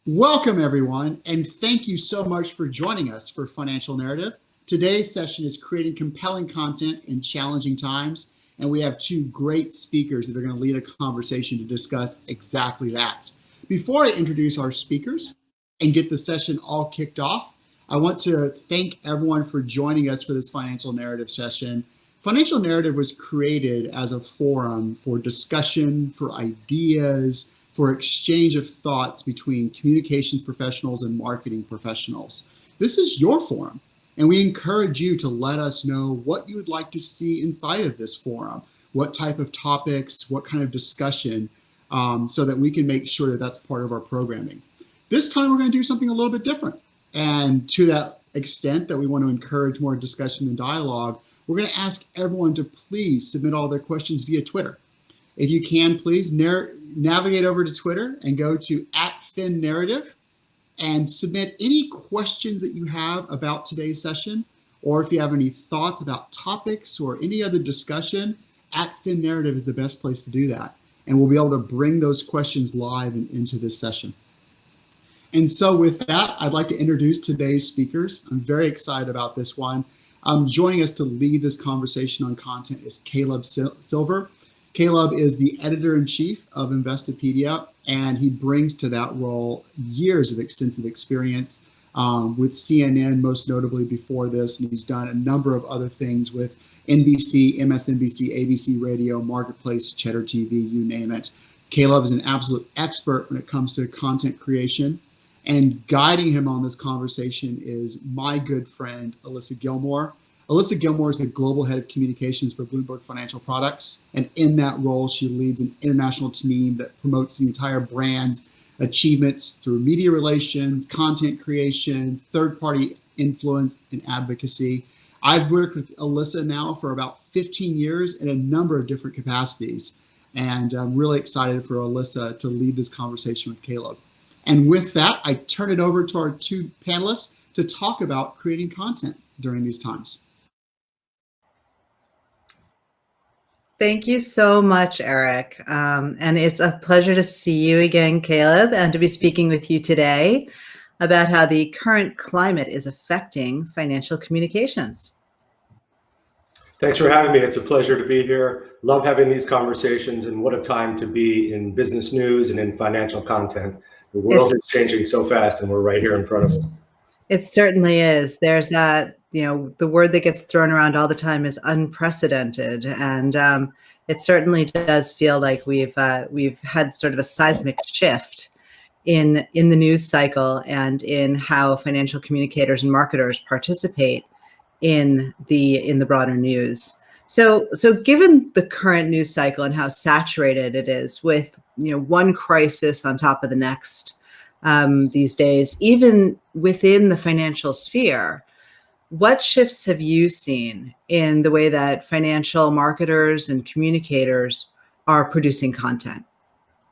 Welcome, everyone, and thank you so much for joining us for Financial Narrative. Today's session is creating compelling content in challenging times, and we have two great speakers that are going to lead a conversation to discuss exactly that. Before I introduce our speakers and get the session all kicked off, I want to thank everyone for joining us for this Financial Narrative session. Financial Narrative was created as a forum for discussion, for ideas, for exchange of thoughts between communications professionals and marketing professionals. This is your forum, and we encourage you to let us know what you would like to see inside of this forum, what type of topics, what kind of discussion, so that we can make sure that that's part of our programming. This time we're going to do something a little bit different, and to that extent that we want to encourage more discussion and dialogue, we're going to ask everyone to please submit all their questions via Twitter. If you can, please navigate over to Twitter and go to @FinNarrative and submit any questions that you have about today's session, or if you have any thoughts about topics or any other discussion, @FinNarrative is the best place to do that. And we'll be able to bring those questions live and into this session. And so with that, I'd like to introduce today's speakers. I'm very excited about this one. Joining us to lead this conversation on content is Caleb Silve. Caleb is the editor-in-chief of Investopedia, and he brings to that role years of extensive experience with CNN, most notably before this, and he's done a number of other things with NBC, MSNBC, ABC Radio, Marketplace, Cheddar TV, you name it. Caleb is an absolute expert when it comes to content creation, and guiding him on this conversation is my good friend, Alyssa Gilmore. Alyssa Gilmore is the global head of communications for Bloomberg Financial Products, and in that role, she leads an international team that promotes the entire brand's achievements through media relations, content creation, third-party influence, and advocacy. I've worked with Alyssa now for about 15 years in a number of different capacities, and I'm really excited for Alyssa to lead this conversation with Caleb. And with that, I turn it over to our two panelists to talk about creating content during these times. Thank you so much, Eric. And it's a pleasure to see you again, Caleb, and to be speaking with you today about how the current climate is affecting financial communications. Thanks for having me. It's a pleasure to be here. Love having these conversations, and what a time to be in business news and in financial content. The world is changing so fast, and we're right here in front of it. It certainly is. There's that, the word that gets thrown around all the time is unprecedented, and it certainly does feel like we've had sort of a seismic shift in the news cycle and in how financial communicators and marketers participate in the broader news. So given the current news cycle and how saturated it is with one crisis on top of the next these days, even within the financial sphere, what shifts have you seen in the way that financial marketers and communicators are producing content?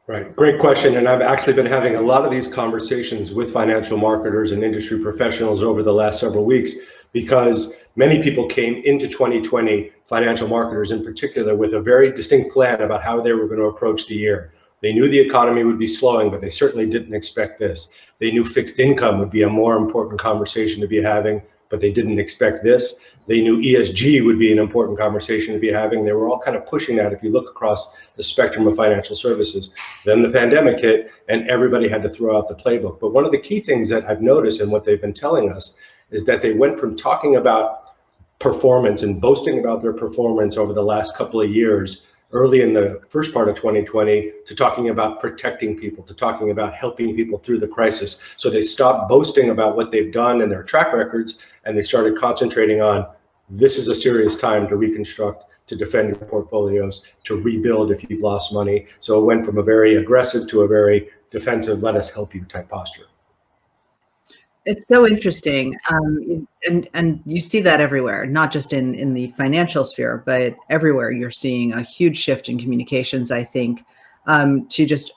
Right, great question. And I've actually been having a lot of these conversations with financial marketers and industry professionals over the last several weeks, because many people came into 2020, financial marketers in particular, with a very distinct plan about how they were going to approach the year. They knew the economy would be slowing, but they certainly didn't expect this. They knew fixed income would be a more important conversation to be having, but they didn't expect this. They knew ESG would be an important conversation to be having. They were all kind of pushing that if you look across the spectrum of financial services. Then the pandemic hit and everybody had to throw out the playbook. But one of the key things that I've noticed and what they've been telling us is that they went from talking about performance and boasting about their performance over the last couple of years, early in the first part of 2020, to talking about protecting people, to talking about helping people through the crisis. So they stopped boasting about what they've done and their track records, and they started concentrating on, this is a serious time to reconstruct, to defend your portfolios, to rebuild if you've lost money. So it went from a very aggressive to a very defensive, let us help you type posture. It's so interesting, and you see that everywhere, not just in the financial sphere, but everywhere. You're seeing a huge shift in communications, I think, to just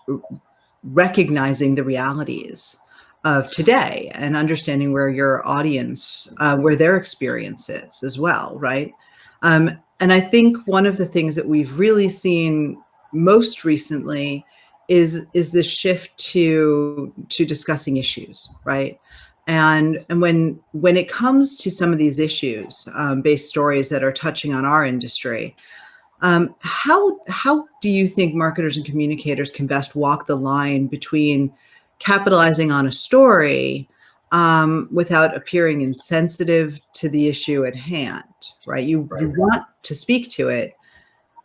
recognizing the realities of today and understanding where your audience, where their experience is as well, right? And I think one of the things that we've really seen most recently is this shift to discussing issues, right? And when it comes to some of these issues, based stories that are touching on our industry, how do you think marketers and communicators can best walk the line between capitalizing on a story without appearing insensitive to the issue at hand, right? You want to speak to it,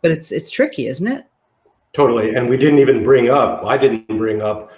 but it's tricky, isn't it? Totally. And I didn't bring up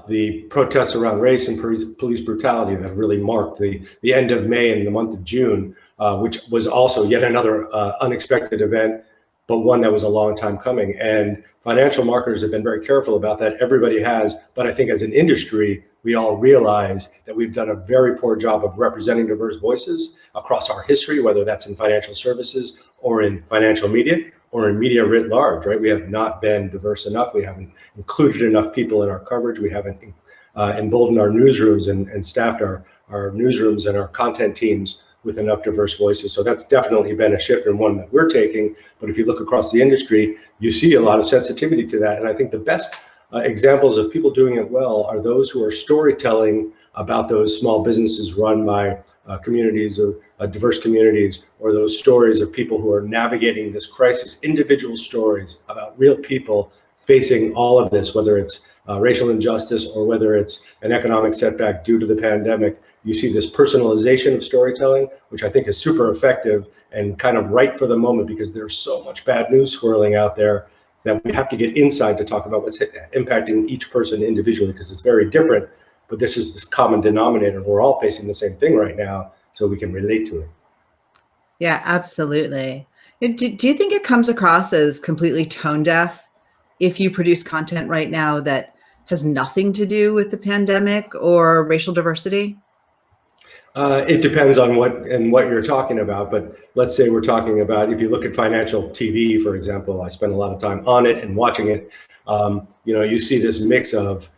the protests around race and police brutality that really marked the end of May and the month of June, which was also yet another unexpected event, but one that was a long time coming. And financial marketers have been very careful about that. Everybody has, but I think as an industry, we all realize that we've done a very poor job of representing diverse voices across our history, whether that's in financial services or in financial media or in media writ large, right? We have not been diverse enough. We haven't included enough people in our coverage. We haven't emboldened our newsrooms and staffed our newsrooms and our content teams with enough diverse voices. So that's definitely been a shift and one that we're taking. But if you look across the industry, you see a lot of sensitivity to that. And I think the best examples of people doing it well are those who are storytelling about those small businesses run by communities or diverse communities, or those stories of people who are navigating this crisis, individual stories about real people facing all of this, whether it's racial injustice or whether it's an economic setback due to the pandemic. You see this personalization of storytelling, which I think is super effective and kind of right for the moment, because there's so much bad news swirling out there that we have to get inside to talk about what's impacting each person individually, because it's very different. But this is this common denominator. We're all facing the same thing right now, so we can relate to it. Yeah, absolutely. Do you think it comes across as completely tone deaf if you produce content right now that has nothing to do with the pandemic or racial diversity? It depends on what you're talking about, but let's say we're talking about, if you look at financial TV, for example, I spend a lot of time on it and watching it. You see this mix of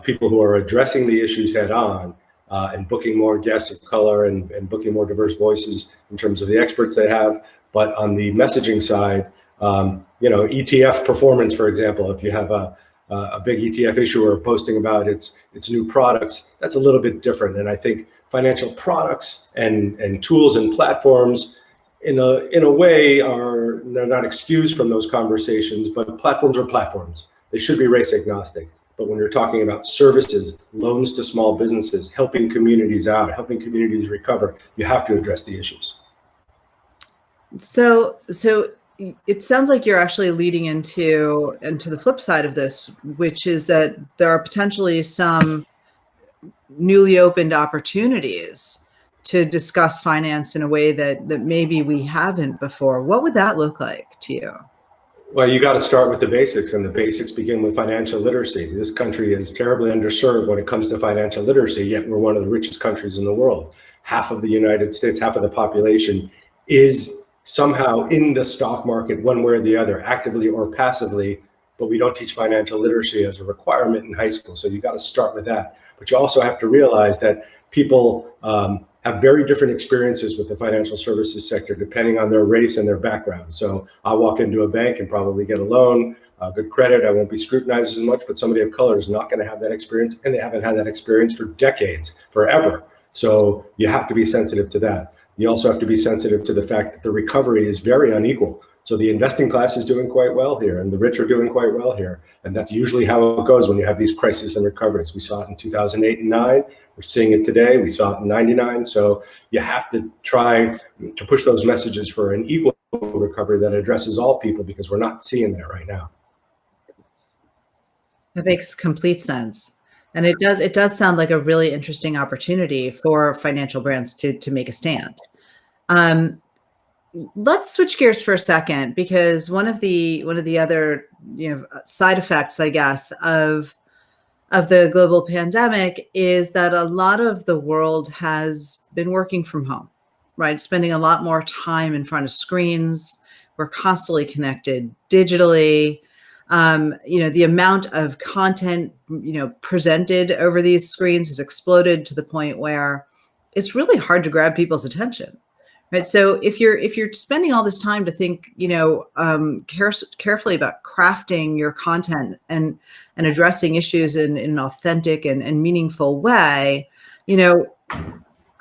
people who are addressing the issues head on and booking more guests of color and booking more diverse voices in terms of the experts they have. But on the messaging side, ETF performance, for example, if you have a big ETF issuer posting about its new products, that's a little bit different. And I think financial products and tools and platforms in a way they're not excused from those conversations, but platforms are platforms. They should be race agnostic. But when you're talking about services, loans to small businesses, helping communities out, helping communities recover, you have to address the issues. So it sounds like you're actually leading into the flip side of this, which is that there are potentially some newly opened opportunities to discuss finance in a way that maybe we haven't before. What would that look like to you? Well, you got to start with the basics, and the basics begin with financial literacy. This country is terribly underserved when it comes to financial literacy, yet we're one of the richest countries in the world. Half of the United States, half of the population is somehow in the stock market one way or the other, actively or passively, but we don't teach financial literacy as a requirement in high school. So you got to start with that. But you also have to realize that people have very different experiences with the financial services sector, depending on their race and their background. So I'll walk into a bank and probably get a loan, good credit. I won't be scrutinized as much, but somebody of color is not going to have that experience, and they haven't had that experience for decades, forever. So you have to be sensitive to that. You also have to be sensitive to the fact that the recovery is very unequal. So the investing class is doing quite well here, and the rich are doing quite well here. And that's usually how it goes when you have these crises and recoveries. We saw it in 2008 and 9. We're seeing it today. We saw it in 99. So you have to try to push those messages for an equal recovery that addresses all people, because we're not seeing that right now. That makes complete sense. And it does sound like a really interesting opportunity for financial brands to make a stand. Let's switch gears for a second, because one of the other side effects, I guess, of the global pandemic is that a lot of the world has been working from home, right? Spending a lot more time in front of screens. We're constantly connected digitally. The amount of content, presented over these screens has exploded to the point where it's really hard to grab people's attention, Right. So if you're spending all this time to think, carefully about crafting your content and addressing issues in an authentic and meaningful way,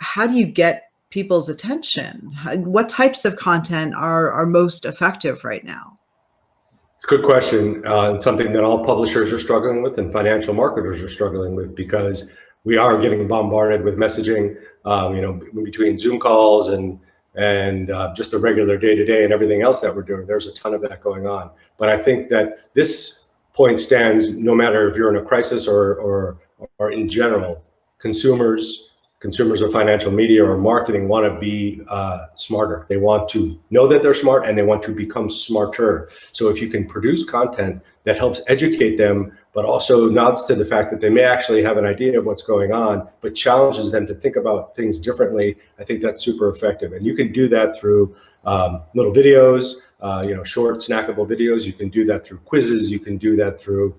how do you get people's attention? What types of content are most effective right now? Good question, and something that all publishers are struggling with and financial marketers are struggling with, because we are getting bombarded with messaging, between Zoom calls and just the regular day-to-day and everything else that we're doing. There's a ton of that going on. But I think that this point stands no matter if you're in a crisis or in general. Consumers of financial media or marketing want to be smarter. They want to know that they're smart and they want to become smarter. So if you can produce content that helps educate them, but also nods to the fact that they may actually have an idea of what's going on, but challenges them to think about things differently, I think that's super effective. And you can do that through little videos, short snackable videos. You can do that through quizzes. You can do that through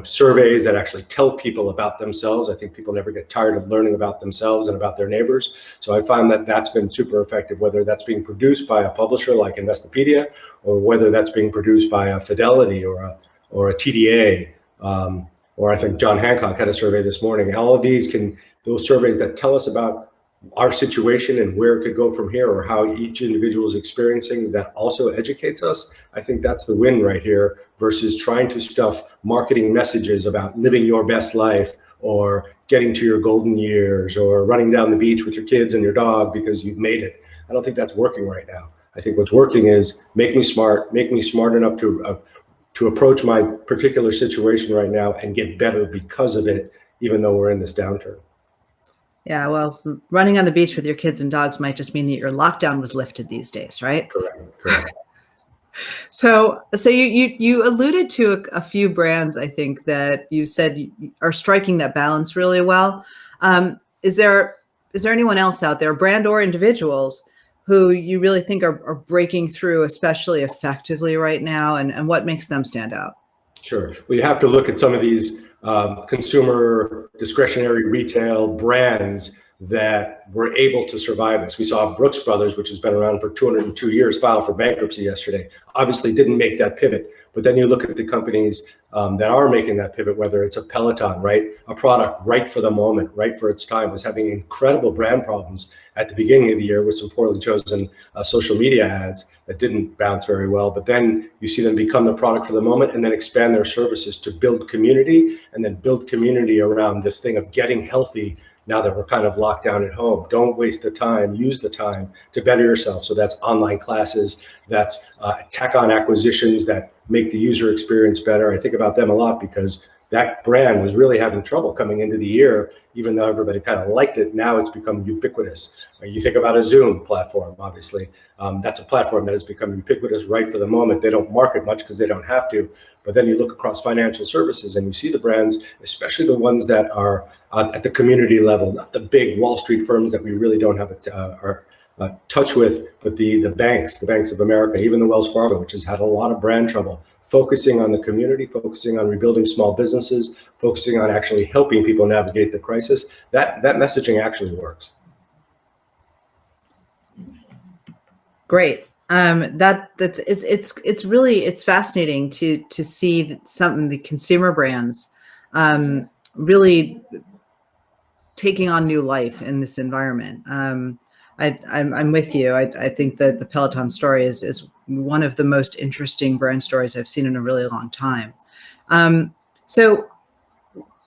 surveys that actually tell people about themselves. I think people never get tired of learning about themselves and about their neighbors. So I find that that's been super effective, whether that's being produced by a publisher like Investopedia, or whether that's being produced by a Fidelity or a TDA, or I think John Hancock had a survey this morning. All of those surveys that tell us about our situation and where it could go from here, or how each individual is experiencing, that also educates us. I think that's the win right here, versus trying to stuff marketing messages about living your best life, or getting to your golden years, or running down the beach with your kids and your dog because you've made it. I don't think that's working right now. I think what's working is make me smart enough to approach my particular situation right now and get better because of it, even though we're in this downturn. Yeah, well, running on the beach with your kids and dogs might just mean that your lockdown was lifted these days, right? Correct. So you alluded to a few brands, I think, that you said are striking that balance really well. Is there anyone else out there, brand or individuals, who you really think are breaking through especially effectively right now, and what makes them stand out? Sure. Well, you have to look at some of these consumer discretionary retail brands that were able to survive this. We saw Brooks Brothers, which has been around for 202 years, file for bankruptcy yesterday. Obviously didn't make that pivot. But then you look at the companies that are making that pivot, whether it's a Peloton, right? A product right for the moment, right for its time, was having incredible brand problems at the beginning of the year with some poorly chosen social media ads that didn't bounce very well. But then you see them become the product for the moment and then expand their services to build community, and then build community around this thing of getting healthy now that we're kind of locked down at home. Don't waste the time, use the time to better yourself. So that's online classes, that's tack on acquisitions that make the user experience better. I think about them a lot because that brand was really having trouble coming into the year, even though everybody kind of liked it. Now it's become ubiquitous. You think about a Zoom platform, obviously. That's a platform that has become ubiquitous right for the moment. They don't market much because they don't have to. But then you look across financial services and you see the brands, especially the ones that are at the community level, not the big Wall Street firms that we really don't have touch with, but the banks of America, even the Wells Fargo, which has had a lot of brand trouble, focusing on the community, focusing on rebuilding small businesses, focusing on actually helping people navigate the crisis. That messaging actually works. Great. It's fascinating to see the consumer brands really taking on new life in this environment. I'm with you. I think that the Peloton story is one of the most interesting brand stories I've seen in a really long time. So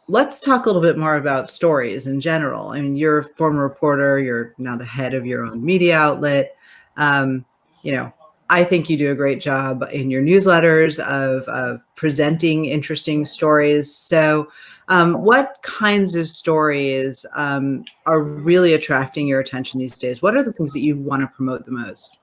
let's talk a little bit more about stories in general. I mean, you're a former reporter. You're now the head of your own media outlet. I think you do a great job in your newsletters of presenting interesting stories. So what kinds of stories are really attracting your attention these days? What are the things that you want to promote the most?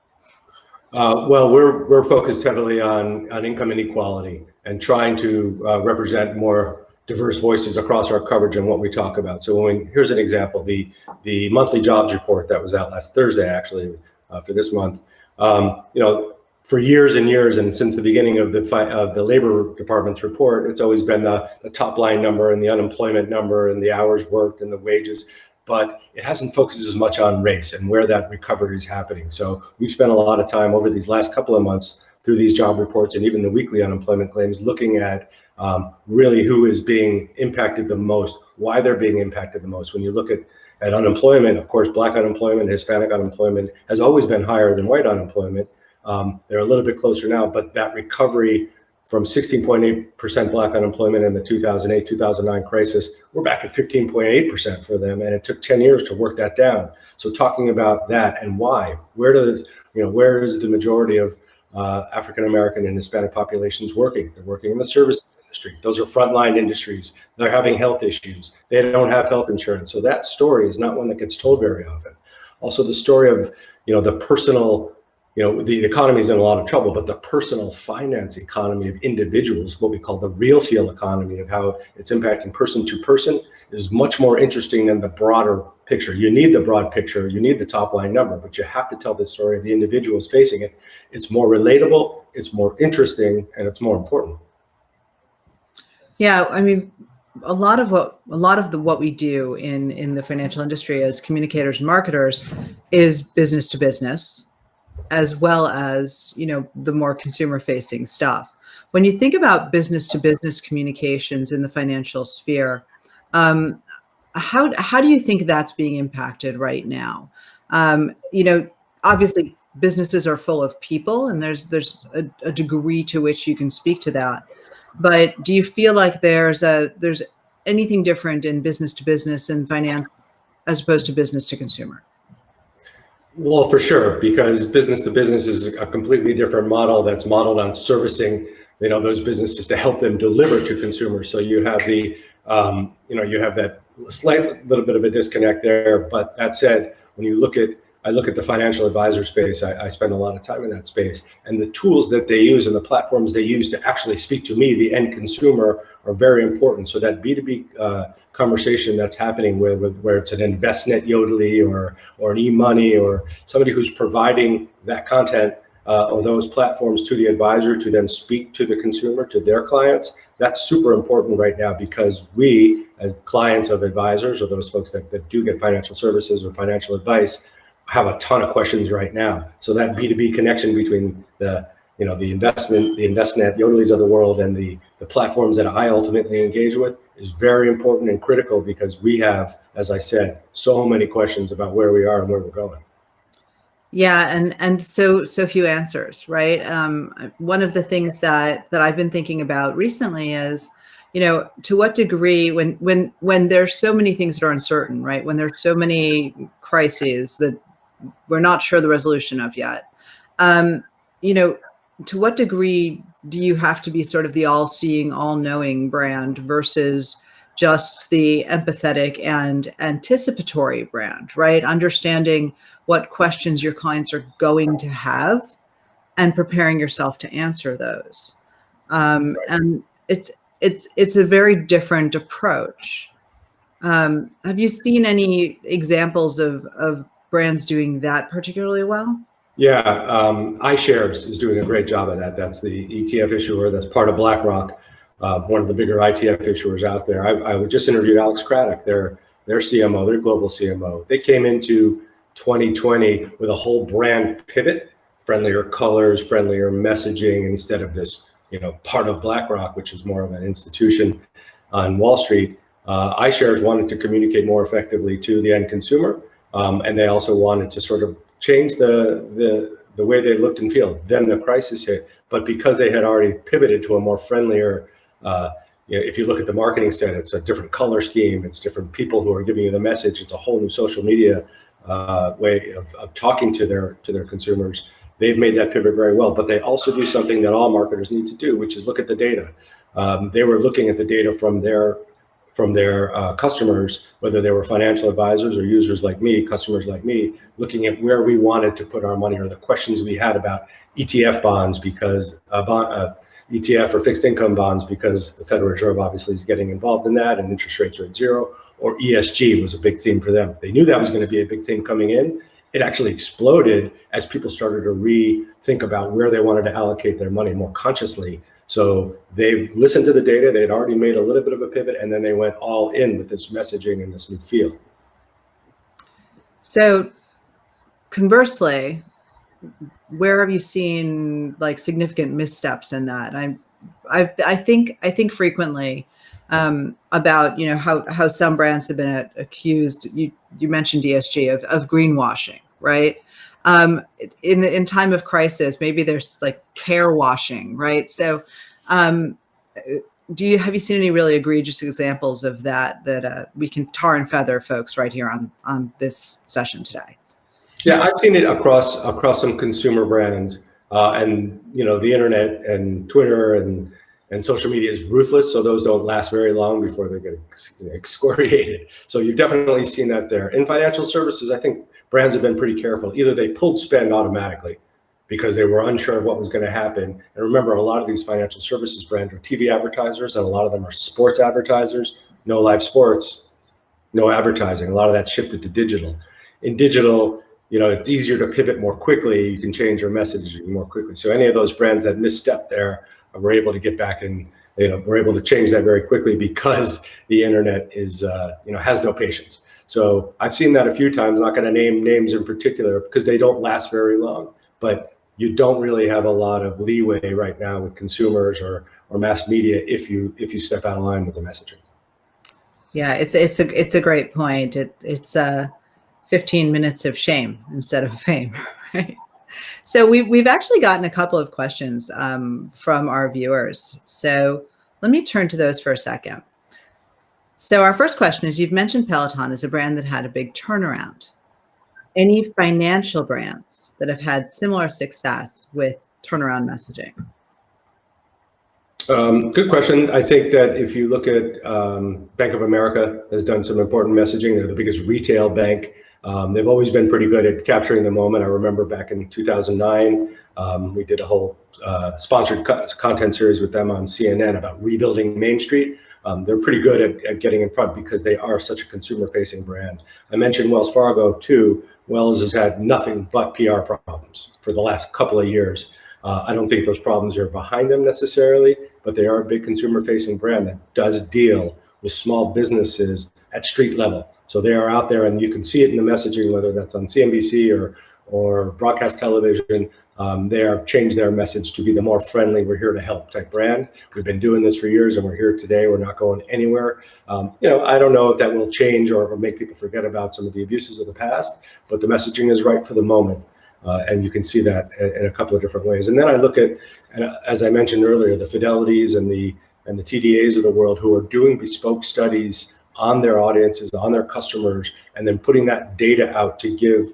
Well, we're focused heavily on income inequality and trying to represent more diverse voices across our coverage and what we talk about. So here's an example: the monthly jobs report that was out last Thursday, actually, for this month. For years and years, and since the beginning of the Labor Department's report, it's always been the top line number and the unemployment number and the hours worked and the wages. but it hasn't focused as much on race and where that recovery is happening. So we've spent a lot of time over these last couple of months through these job reports and even the weekly unemployment claims, looking at really who is being impacted the most, why they're being impacted the most. When you look at unemployment, of course, Black unemployment, Hispanic unemployment has always been higher than white unemployment. They're a little bit closer now, but that recovery from 16.8% Black unemployment in the 2008-2009 crisis, we're back at 15.8% for them, and it took 10 years to work that down. So talking about that and why, where is the majority of African American and Hispanic populations working? They're working in the services industry. Those are frontline industries. They're having health issues. They don't have health insurance. So that story is not one that gets told very often. Also, the story of the personal. The economy is in a lot of trouble, but the personal finance economy of individuals, what we call the real feel economy of how it's impacting person to person, is much more interesting than the broader picture. You need the broad picture, you need the top line number, but you have to tell the story of the individuals facing it. It's more relatable, it's more interesting, and it's more important. Yeah, I mean, a lot of what we do in the financial industry as communicators and marketers is business to business, as well as, the more consumer facing stuff. When you think about business to business communications in the financial sphere, how do you think that's being impacted right now? Obviously businesses are full of people, and there's a degree to which you can speak to that. But do you feel like there's anything different in business to business and finance as opposed to business to consumer? Well, for sure, because business to business is a completely different model that's modeled on servicing, those businesses to help them deliver to consumers. So you have you have that slight little bit of a disconnect there. But that said, when I look at the financial advisor space, I spend a lot of time in that space, and the tools that they use and the platforms they use to actually speak to me, the end consumer, are very important. So that B2B conversation that's happening where it's an InvestNet Yodlee or an eMoney or somebody who's providing that content or those platforms to the advisor to then speak to the consumer, to their clients, that's super important right now, because we, as clients of advisors or those folks that do get financial services or financial advice, have a ton of questions right now. So that B2B connection between the InvestNet Yodlees of the world and the platforms that I ultimately engage with is very important and critical, because we have, as I said, so many questions about where we are and where we're going. Yeah, and so few answers, right? One of the things that I've been thinking about recently is, to what degree when there's so many things that are uncertain, right? When there's so many crises that we're not sure the resolution of yet, to what degree do you have to be sort of the all-seeing, all-knowing brand versus just the empathetic and anticipatory brand, right? Understanding what questions your clients are going to have and preparing yourself to answer those. And it's a very different approach. Have you seen any examples of brands doing that particularly well? Yeah, iShares is doing a great job of that. That's the ETF issuer that's part of BlackRock, one of the bigger ETF issuers out there. I just interviewed Alex Craddock, their CMO, their global CMO. They came into 2020 with a whole brand pivot, friendlier colors, friendlier messaging, instead of this, part of BlackRock, which is more of an institution on Wall Street. iShares wanted to communicate more effectively to the end consumer, and they also wanted to sort of change the way they looked and feel. Then the crisis hit, but because they had already pivoted to a more friendlier, if you look at the marketing set, it's a different color scheme, it's different people who are giving you the message, it's a whole new social media way of talking to their consumers. They've made that pivot very well, but they also do something that all marketers need to do, which is look at the data. They were looking at the data from their customers, whether they were financial advisors or users like me, customers like me, looking at where we wanted to put our money or the questions we had about ETF bonds, because ETF or fixed income bonds, because the Federal Reserve obviously is getting involved in that and interest rates are at zero, or ESG was a big theme for them. They knew that was going to be a big theme coming in. It actually exploded as people started to rethink about where they wanted to allocate their money more consciously. So they've listened to the data, they'd already made a little bit of a pivot, and then they went all in with this messaging and this new feel. So conversely, where have you seen like significant missteps in that? I think frequently about how some brands have been accused. You mentioned ESG of greenwashing, right? In time of crisis, maybe there's like care washing, right? So, have you seen any really egregious examples of that we can tar and feather folks right here on this session today? Yeah, I've seen it across some consumer brands, and the internet and Twitter and social media is ruthless, so those don't last very long before they get excoriated. So you've definitely seen that there. In financial services, I think brands have been pretty careful. Either they pulled spend automatically because they were unsure of what was going to happen. And remember, a lot of these financial services brands are TV advertisers, and a lot of them are sports advertisers. No live sports, no advertising. A lot of that shifted to digital. In digital, it's easier to pivot more quickly. You can change your messaging more quickly. So any of those brands that misstep there, we're able to get back and we're able to change that very quickly because the internet is has no patience. So I've seen that a few times. I'm not going to name names in particular because they don't last very long. But you don't really have a lot of leeway right now with consumers or mass media if you step out of line with the messaging. Yeah, it's a great point. It's 15 minutes of shame instead of fame, right? So we've actually gotten a couple of questions from our viewers. So let me turn to those for a second. So our first question is, you've mentioned Peloton as a brand that had a big turnaround. Any financial brands that have had similar success with turnaround messaging? Good question. I think that if you look at Bank of America has done some important messaging. They're the biggest retail bank. They've always been pretty good at capturing the moment. I remember back in 2009, we did a whole sponsored content series with them on CNN about rebuilding Main Street. They're pretty good at getting in front because they are such a consumer-facing brand. I mentioned Wells Fargo too. Wells has had nothing but PR problems for the last couple of years. I don't think those problems are behind them necessarily, but they are a big consumer-facing brand that does deal with small businesses at street level. So they are out there, and you can see it in the messaging, whether that's on CNBC or broadcast television. They have changed their message to be the more friendly, we're here to help type brand. We've been doing this for years, and we're here today. We're not going anywhere. I don't know if that will change or make people forget about some of the abuses of the past, but the messaging is right for the moment. And you can see that in a couple of different ways. And then I look at, as I mentioned earlier, the Fidelities and the TDAs of the world who are doing bespoke studies on their audiences, on their customers, and then putting that data out to give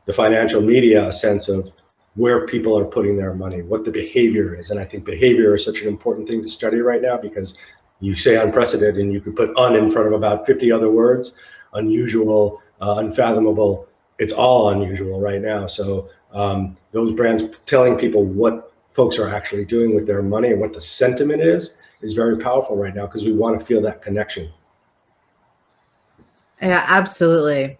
the financial media a sense of where people are putting their money, what the behavior is. And I think behavior is such an important thing to study right now because you say unprecedented and you could put in front of about 50 other words, unusual, unfathomable. It's all unusual right now. So those brands telling people what folks are actually doing with their money and what the sentiment is very powerful right now because we want to feel that connection. Yeah, absolutely.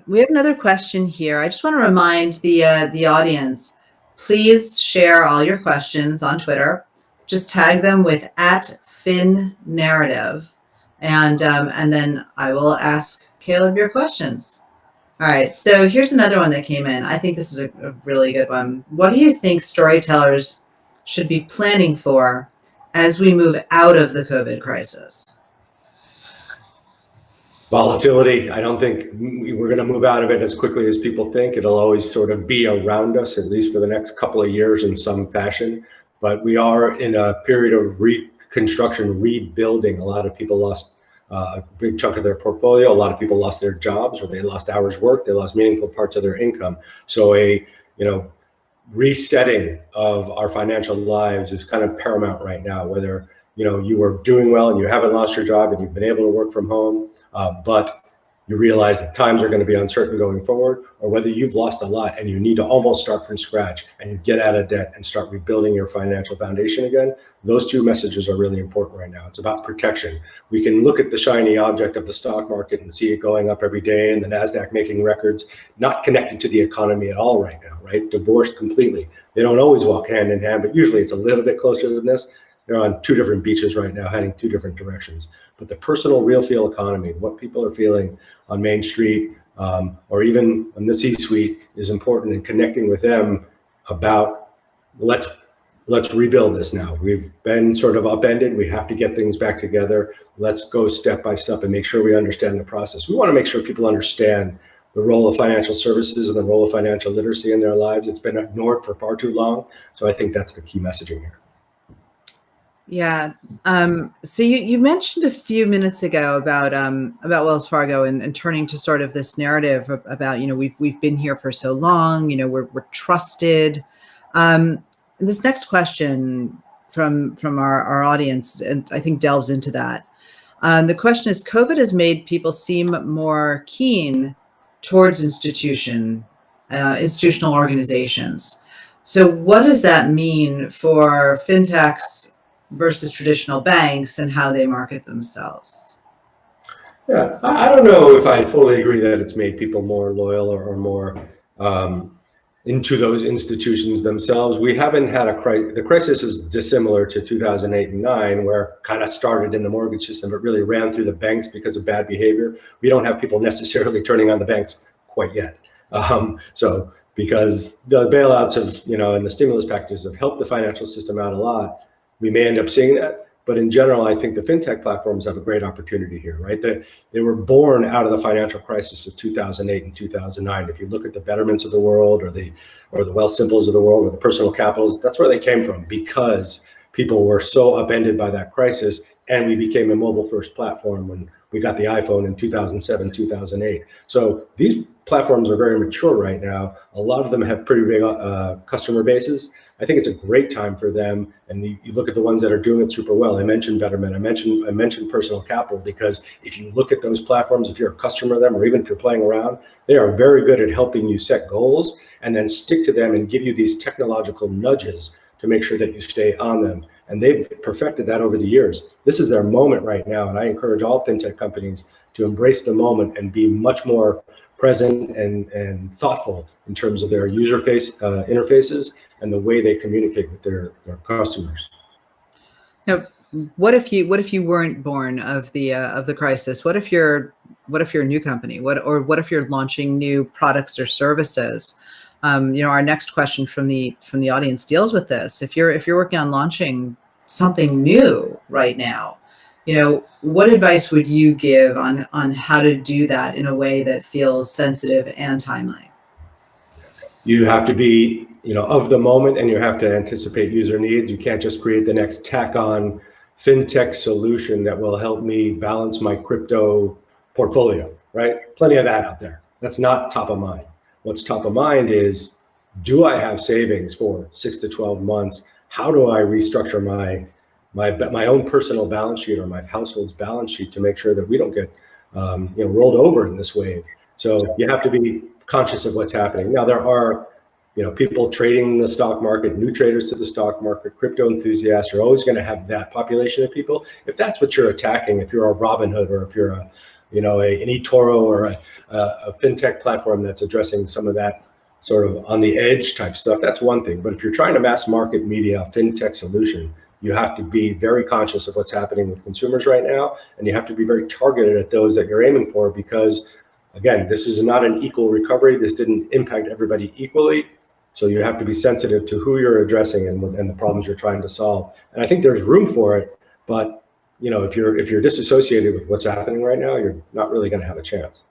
We have another question here. I just want to remind the audience, please share all your questions on Twitter. Just tag them with @FinNarrative, and then I will ask Caleb your questions. All right, so here's another one that came in. I think this is a really good one. What do you think storytellers should be planning for as we move out of the COVID crisis? Volatility. I don't think we're going to move out of it as quickly as people think. It'll always sort of be around us, at least for the next couple of years in some fashion. But we are in a period of reconstruction, rebuilding. A lot of people lost a big chunk of their portfolio. A lot of people lost their jobs, or they lost hours worked. They lost meaningful parts of their income. So resetting of our financial lives is kind of paramount right now, whether you are doing well and you haven't lost your job and you've been able to work from home, but you realize that times are going to be uncertain going forward, or whether you've lost a lot and you need to almost start from scratch and get out of debt and start rebuilding your financial foundation again. Those two messages are really important right now. It's about protection. We can look at the shiny object of the stock market and see it going up every day and the NASDAQ making records, not connected to the economy at all right now, right? Divorced completely. They don't always walk hand in hand, but usually it's a little bit closer than this. They're on two different beaches right now, heading two different directions. But the personal, real feel economy, what people are feeling on Main Street, or even in the C-suite is important in connecting with them about let's rebuild this now. We've been sort of upended. We have to get things back together. Let's go step by step and make sure we understand the process. We want to make sure people understand the role of financial services and the role of financial literacy in their lives. It's been ignored for far too long. So I think that's the key messaging here. Yeah. So you mentioned a few minutes ago about Wells Fargo and turning to sort of this narrative about, we've been here for so long, we're trusted. This next question from our audience, and I think delves into that. The question is, COVID has made people seem more keen towards institutional organizations. So what does that mean for fintechs versus traditional banks and how they market themselves? Yeah, I don't know if I fully agree that it's made people more loyal or more into those institutions themselves. We haven't had a crisis. The crisis is dissimilar to 2008 and 9, where it kind of started in the mortgage system, but really ran through the banks because of bad behavior. We don't have people necessarily turning on the banks quite yet. So because the bailouts have, and the stimulus packages have helped the financial system out a lot, we may end up seeing that. But in general, I think the fintech platforms have a great opportunity here, right? They were born out of the financial crisis of 2008 and 2009. If you look at the Betterments of the world or the Wealthsimples of the world or the Personal Capitals, that's where they came from, because people were so upended by that crisis, and we became a mobile-first platform when we got the iPhone in 2007, 2008. So these platforms are very mature right now. A lot of them have pretty big customer bases. I think it's a great time for them. And you look at the ones that are doing it super well. I mentioned Betterment. I mentioned Personal Capital, because if you look at those platforms, if you're a customer of them, or even if you're playing around, they are very good at helping you set goals and then stick to them and give you these technological nudges to make sure that you stay on them. And they've perfected that over the years. This is their moment right now. And I encourage all fintech companies to embrace the moment and be much more present and thoughtful in terms of their user interfaces and the way they communicate with their customers. Now, what if you weren't born of the crisis? What if you're a new company? What if you're launching new products or services? Our next question from the audience deals with this. If you're working on launching something new right now, what advice would you give on how to do that in a way that feels sensitive and timely? You have to be, of the moment, and you have to anticipate user needs. You can't just create the next tack-on fintech solution that will help me balance my crypto portfolio, right? Plenty of that out there. That's not top of mind. What's top of mind is, do I have savings for 6 to 12 months? How do I restructure my own personal balance sheet or my household's balance sheet to make sure that we don't get rolled over in this wave? So you have to be conscious of what's happening. Now, there are people trading the stock market, new traders to the stock market, crypto enthusiasts. You're always going to have that population of people. If that's what you're attacking, if you're a Robinhood, or if you're an eToro or a fintech platform that's addressing some of that sort of on the edge type stuff, that's one thing. But if you're trying to mass market media fintech solution, you have to be very conscious of what's happening with consumers right now, and you have to be very targeted at those that you're aiming for, because again, this is not an equal recovery. This didn't impact everybody equally. So you have to be sensitive to who you're addressing and the problems you're trying to solve. And I think there's room for it, but if you're disassociated with what's happening right now, you're not really going to have a chance.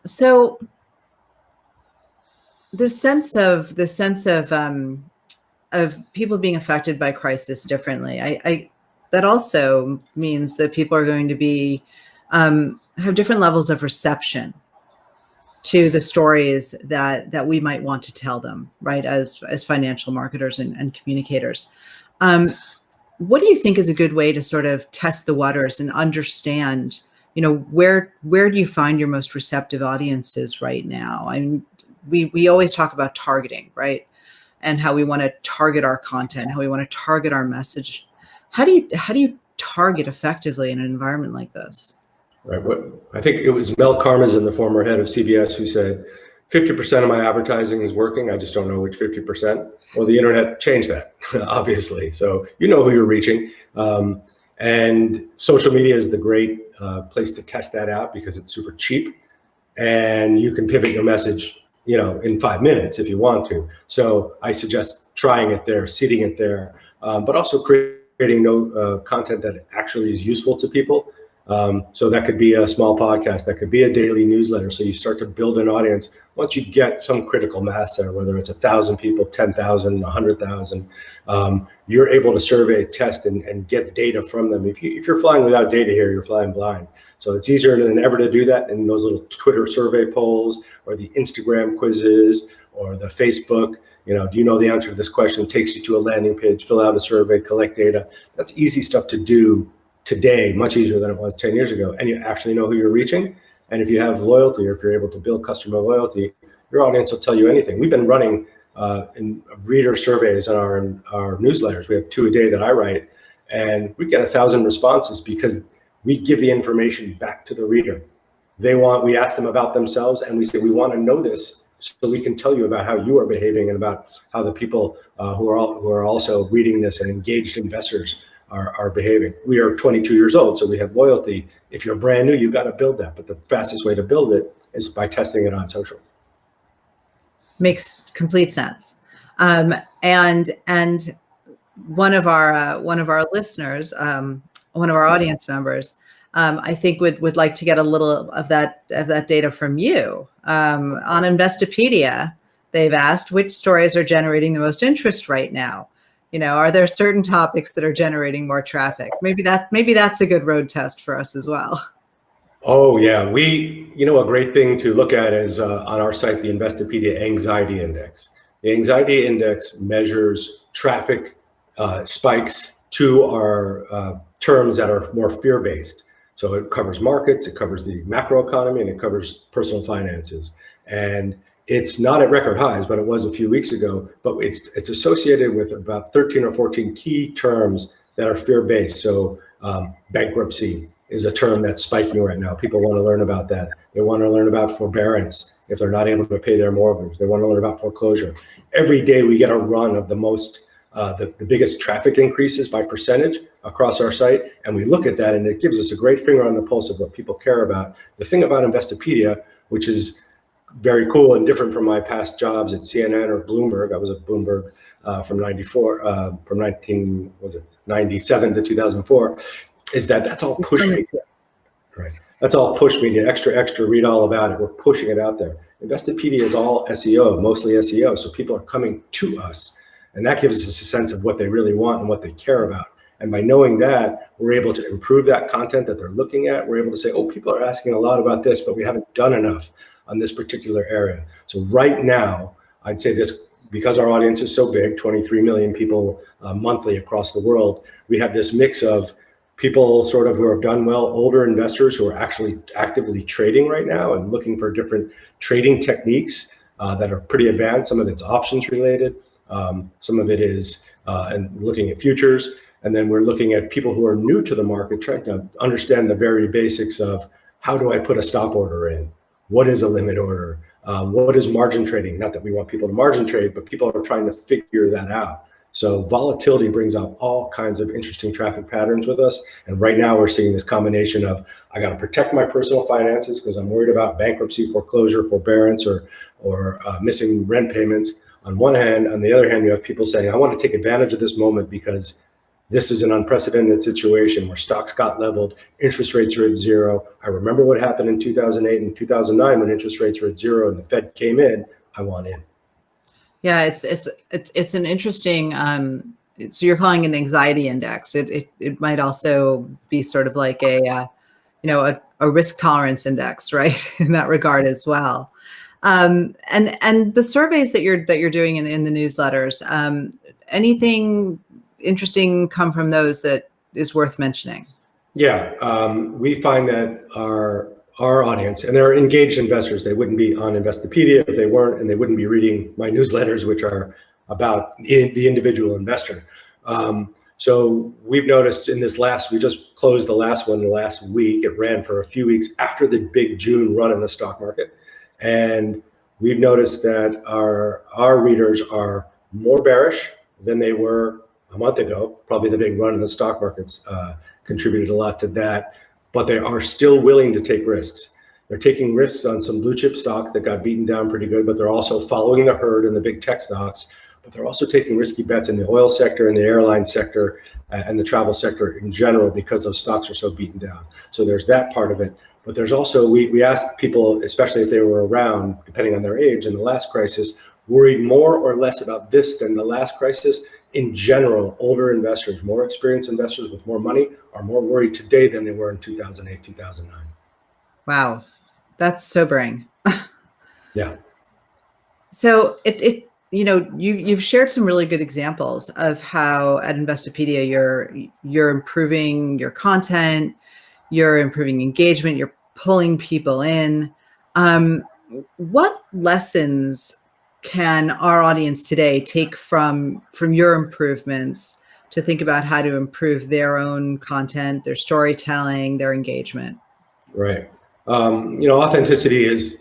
So the sense of people being affected by crisis differently, that also means that people are going to be have different levels of reception to the stories that we might want to tell them, right, as financial marketers and communicators. What do you think is a good way to sort of test the waters and understand, where do you find your most receptive audiences right now? I mean, we always talk about targeting, right, and how we want to target our content, how we want to target our message. How do you target effectively in an environment like this? Right. I think it was Mel Karmazin, the former head of CBS, who said, 50% of my advertising is working. I just don't know which 50%. Well, the internet changed that, obviously. So who you're reaching. And And social media is the great place to test that out because it's super cheap, and you can pivot your message, in 5 minutes if you want to. So I suggest trying it there, seeding it there, but also creating content that actually is useful to people. So that could be a small podcast, that could be a daily newsletter. So you start to build an audience. Once you get some critical mass there, whether it's 1,000 people, 10,000, 100,000, you're able to survey, test, and get data from them. If you're flying without data here, you're flying blind. So it's easier than ever to do that in those little Twitter survey polls, or the Instagram quizzes, or the Facebook. Do you know the answer to this question? It takes you to a landing page, fill out a survey, collect data. That's easy stuff to do today, much easier than it was 10 years ago. And you actually know who you're reaching. And if you have loyalty, or if you're able to build customer loyalty, your audience will tell you anything. We've been running in reader surveys on our newsletters. We have 2 a day that I write, and we get 1,000 responses because we give the information back to the reader. We ask them about themselves, and we say, we want to know this so we can tell you about how you are behaving, and about how the people who are also reading this and engaged investors are behaving. We are 22 years old, so we have loyalty. If you're brand new, you've got to build that. But the fastest way to build it is by testing it on social. Makes complete sense. And one of our listeners, one of our audience members, I think would like to get a little of that data from you. On Investopedia, they've asked which stories are generating the most interest right now. Are there certain topics that are generating more traffic? Maybe that's a good road test for us as well. Oh yeah, a great thing to look at is on our site, the Investopedia Anxiety Index. The Anxiety Index measures traffic spikes to our terms that are more fear-based. So it covers markets, it covers the macroeconomy, and it covers personal finances. And it's not at record highs, but it was a few weeks ago. But it's associated with about 13 or 14 key terms that are fear-based. So bankruptcy is a term that's spiking right now. People want to learn about that. They want to learn about forbearance if they're not able to pay their mortgage. They want to learn about foreclosure. Every day we get a run of the biggest traffic increases by percentage across our site. And we look at that, and it gives us a great finger on the pulse of what people care about. The thing about Investopedia, which is very cool and different from my past jobs at CNN or Bloomberg. I was at Bloomberg from 1997 to 2004, is that's all push media. Right. That's all push media, extra, read all about it. We're pushing it out there. Investopedia is all SEO, mostly SEO. So people are coming to us, and that gives us a sense of what they really want and what they care about. And by knowing that, we're able to improve that content that they're looking at. We're able to say, oh, people are asking a lot about this, but we haven't done enough on this particular area. So right now, I'd say this, because our audience is so big, 23 million people monthly across the world, we have this mix of people sort of who have done well, older investors who are actually actively trading right now and looking for different trading techniques that are pretty advanced. Some of it's options related. Some of it is and looking at futures. And then we're looking at people who are new to the market, trying to understand the very basics of how do I put a stop order in? What is a limit order? What is margin trading? Not that we want people to margin trade, but people are trying to figure that out. So volatility brings up all kinds of interesting traffic patterns with us. And right now we're seeing this combination of, I got to protect my personal finances because I'm worried about bankruptcy, foreclosure, forbearance, or missing rent payments on one hand. On the other hand, you have people saying, I want to take advantage of this moment because this is an unprecedented situation where stocks got leveled, interest rates are at zero. I remember what happened in 2008 and 2009 when interest rates were at zero and the Fed came in. I want in. Yeah, it's an interesting. So you're calling it an anxiety index. It might also be sort of like a risk tolerance index, right? In that regard as well. And the surveys that you're doing in the newsletters, anything interesting come from those that is worth mentioning? Yeah, we find that our audience, and they're engaged investors, they wouldn't be on Investopedia if they weren't, and they wouldn't be reading my newsletters, which are about the individual investor. So we've noticed in this we just closed the last one last week. It ran for a few weeks after the big June run in the stock market. And we've noticed that our readers are more bearish than they were a month ago, probably the big run in the stock markets contributed a lot to that, but they are still willing to take risks. They're taking risks on some blue chip stocks that got beaten down pretty good, but they're also following the herd in the big tech stocks, but they're also taking risky bets in the oil sector and the airline sector and the travel sector in general because those stocks are so beaten down. So there's that part of it. But there's also, we asked people, especially if they were around, depending on their age in the last crisis, worried more or less about this than the last crisis. In general, older investors, more experienced investors with more money are more worried today than they were in 2008, 2009. Wow, that's sobering. Yeah. So you've shared some really good examples of how at Investopedia you're improving your content, you're improving engagement, you're pulling people in. What lessons can our audience today take from your improvements to think about how to improve their own content, their storytelling, their engagement? Right. Authenticity is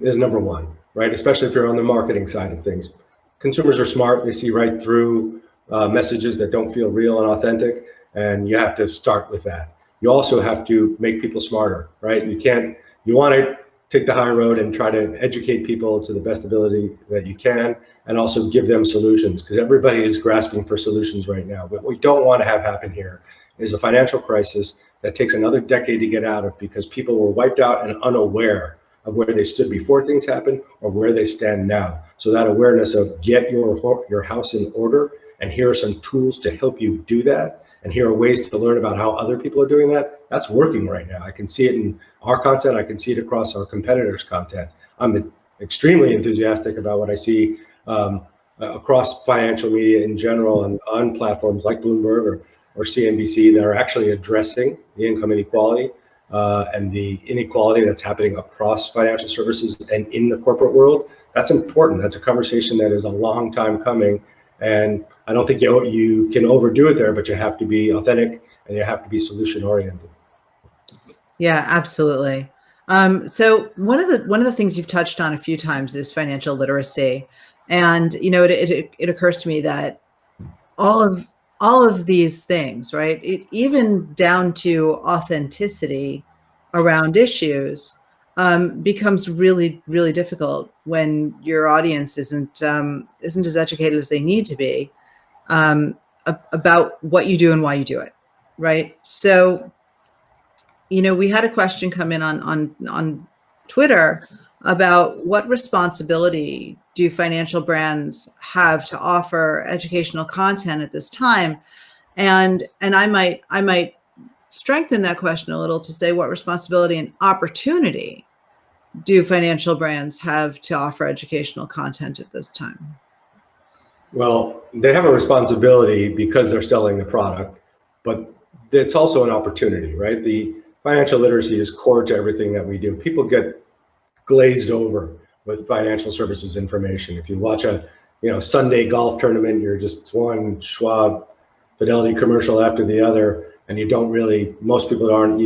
number one, right? Especially if you're on the marketing side of things. Consumers are smart. They see right through messages that don't feel real and authentic, and you have to start with that. You also have to make people smarter, right? You want to take the high road and try to educate people to the best ability that you can, and also give them solutions, because everybody is grasping for solutions right now. What we don't want to have happen here is a financial crisis that takes another decade to get out of because people were wiped out and unaware of where they stood before things happened or where they stand now. So that awareness of get your house in order, and here are some tools to help you do that, and here are ways to learn about how other people are doing that, that's working right now. I can see it in our content. I can see it across our competitors' content. I'm extremely enthusiastic about what I see across financial media in general and on platforms like Bloomberg or CNBC that are actually addressing the income inequality and the inequality that's happening across financial services and in the corporate world. That's important. That's a conversation that is a long time coming. And I don't think you can overdo it there, but you have to be authentic and you have to be solution oriented. Yeah, absolutely. So one of the things you've touched on a few times is financial literacy, and it occurs to me that all of these things, right? Even down to authenticity around issues, becomes really, really difficult when your audience isn't as educated as they need to be about what you do and why you do it, right? So, we had a question come in on Twitter about what responsibility do financial brands have to offer educational content at this time, and I might strengthen that question a little to say, what responsibility and opportunity do financial brands have to offer educational content at this time? Well, they have a responsibility because they're selling the product, but it's also an opportunity, right? The financial literacy is core to everything that we do. People get glazed over with financial services information. If you watch a Sunday golf tournament, you're just one Schwab Fidelity commercial after the other, and most people aren't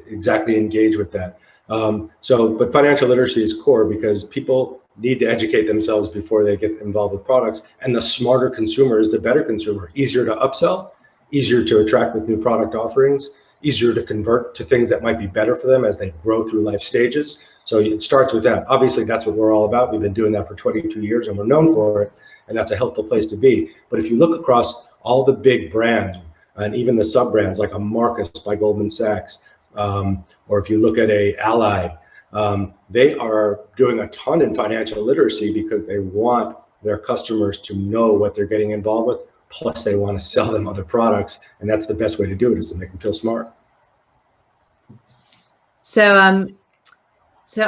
exactly engaged with that. But financial literacy is core because people need to educate themselves before they get involved with products. And the smarter consumer is the better consumer, easier to upsell, easier to attract with new product offerings, easier to convert to things that might be better for them as they grow through life stages. So it starts with that. Obviously, that's what we're all about. We've been doing that for 22 years and we're known for it. And that's a helpful place to be. But if you look across all the big brands and even the sub brands like a Marcus by Goldman Sachs, or if you look at a Ally, they are doing a ton in financial literacy because they want their customers to know what they're getting involved with. Plus, they want to sell them other products, and that's the best way to do it, is to make them feel smart. So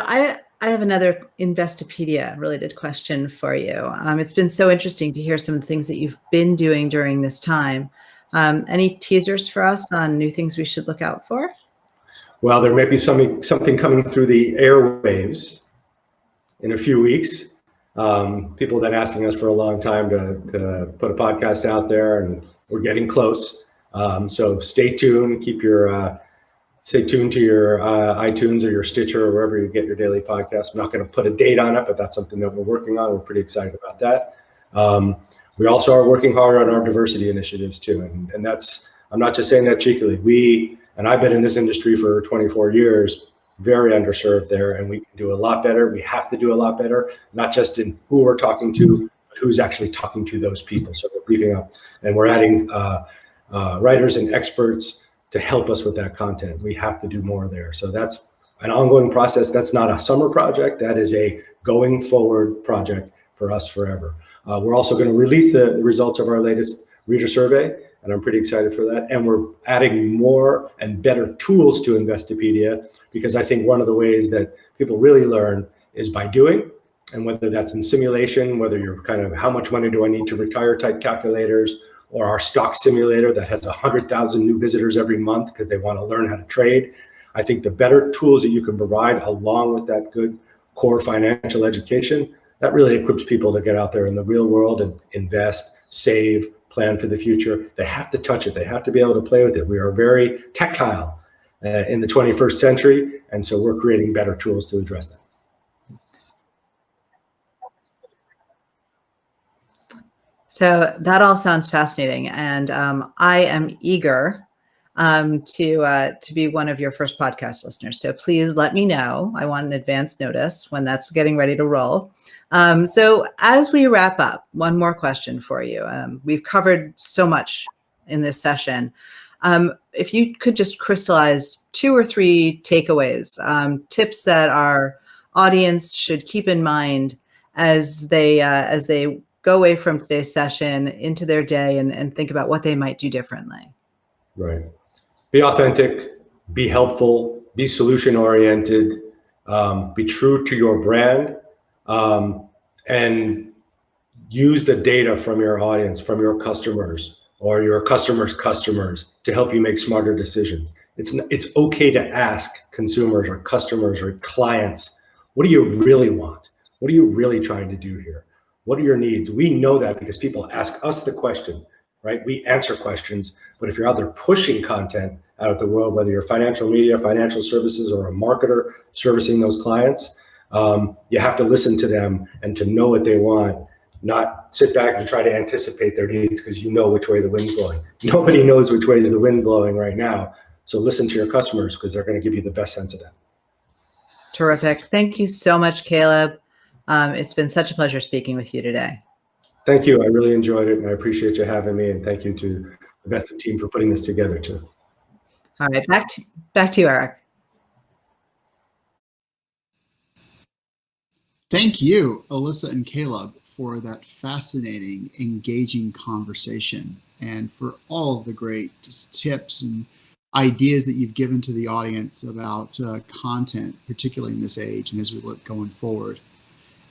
I have another Investopedia related question for you. It's been so interesting to hear some of the things that you've been doing during this time. Any teasers for us on new things we should look out for? Well, there may be something coming through the airwaves in a few weeks. People have been asking us for a long time to put a podcast out there, and we're getting close. So stay tuned. Stay tuned to your iTunes or your Stitcher or wherever you get your daily podcast. I'm not going to put a date on it, but that's something that we're working on. We're pretty excited about that. We also are working hard on our diversity initiatives too, and that's I'm not just saying that cheekily. And I've been in this industry for 24 years, very underserved there, and we can do a lot better. We have to do a lot better, not just in who we're talking to, but who's actually talking to those people. So we're beefing up, and we're adding writers and experts to help us with that content. We have to do more there. So that's an ongoing process. That's not a summer project. That is a going forward project for us forever. We're also going to release the results of our latest reader survey, and I'm pretty excited for that. And we're adding more and better tools to Investopedia, because I think one of the ways that people really learn is by doing. And whether that's in simulation, whether you're kind of how much money do I need to retire type calculators, or our stock simulator that has 100,000 new visitors every month because they want to learn how to trade. I think the better tools that you can provide along with that good core financial education, that really equips people to get out there in the real world and invest, save, plan for the future. They have to touch it. They have to be able to play with it. We are very tactile in the 21st century, and so we're creating better tools to address that. So that all sounds fascinating, and I am eager to be one of your first podcast listeners. So please let me know. I want an advance notice when that's getting ready to roll. So as we wrap up, one more question for you. We've covered so much in this session. If you could just crystallize 2 or 3 takeaways, tips that our audience should keep in mind as they go away from today's session into their day and think about what they might do differently. Right. Be authentic, be helpful, be solution oriented, be true to your brand, and use the data from your audience, from your customers or your customers' customers to help you make smarter decisions. It's okay to ask consumers or customers or clients, what do you really want? What are you really trying to do here? What are your needs? We know that because people ask us the question, right? We answer questions, but if you're out there pushing content out of the world, whether you're financial media, financial services, or a marketer servicing those clients, you have to listen to them and to know what they want, not sit back and try to anticipate their needs because you know which way the wind's blowing. Nobody knows which way is the wind blowing right now. So listen to your customers because they're going to give you the best sense of that. Terrific. Thank you so much, Caleb. It's been such a pleasure speaking with you today. Thank you. I really enjoyed it, and I appreciate you having me. And thank you to the Vested team for putting this together too. All right, back to you, Eric. Thank you, Alyssa and Caleb, for that fascinating, engaging conversation, and for all of the great tips and ideas that you've given to the audience about content, particularly in this age and as we look going forward.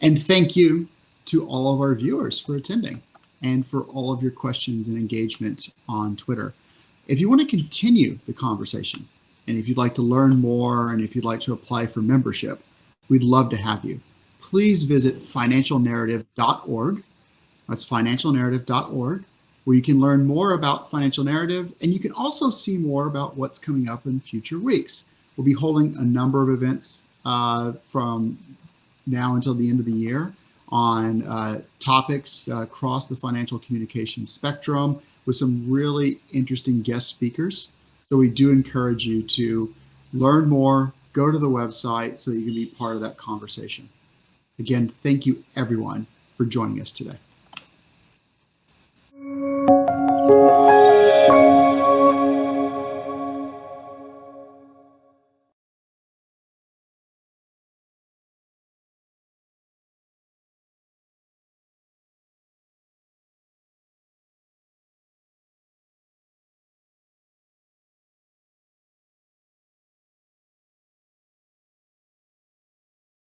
And thank you to all of our viewers for attending and for all of your questions and engagement on Twitter. If you want to continue the conversation, and if you'd like to learn more, and if you'd like to apply for membership, we'd love to have you. Please visit financialnarrative.org. That's financialnarrative.org, where you can learn more about Financial Narrative, and you can also see more about what's coming up in future weeks. We'll be holding a number of events from now until the end of the year on topics across the financial communication spectrum with some really interesting guest speakers. So we do encourage you to learn more, go to the website so that you can be part of that conversation. Again, thank you everyone for joining us today.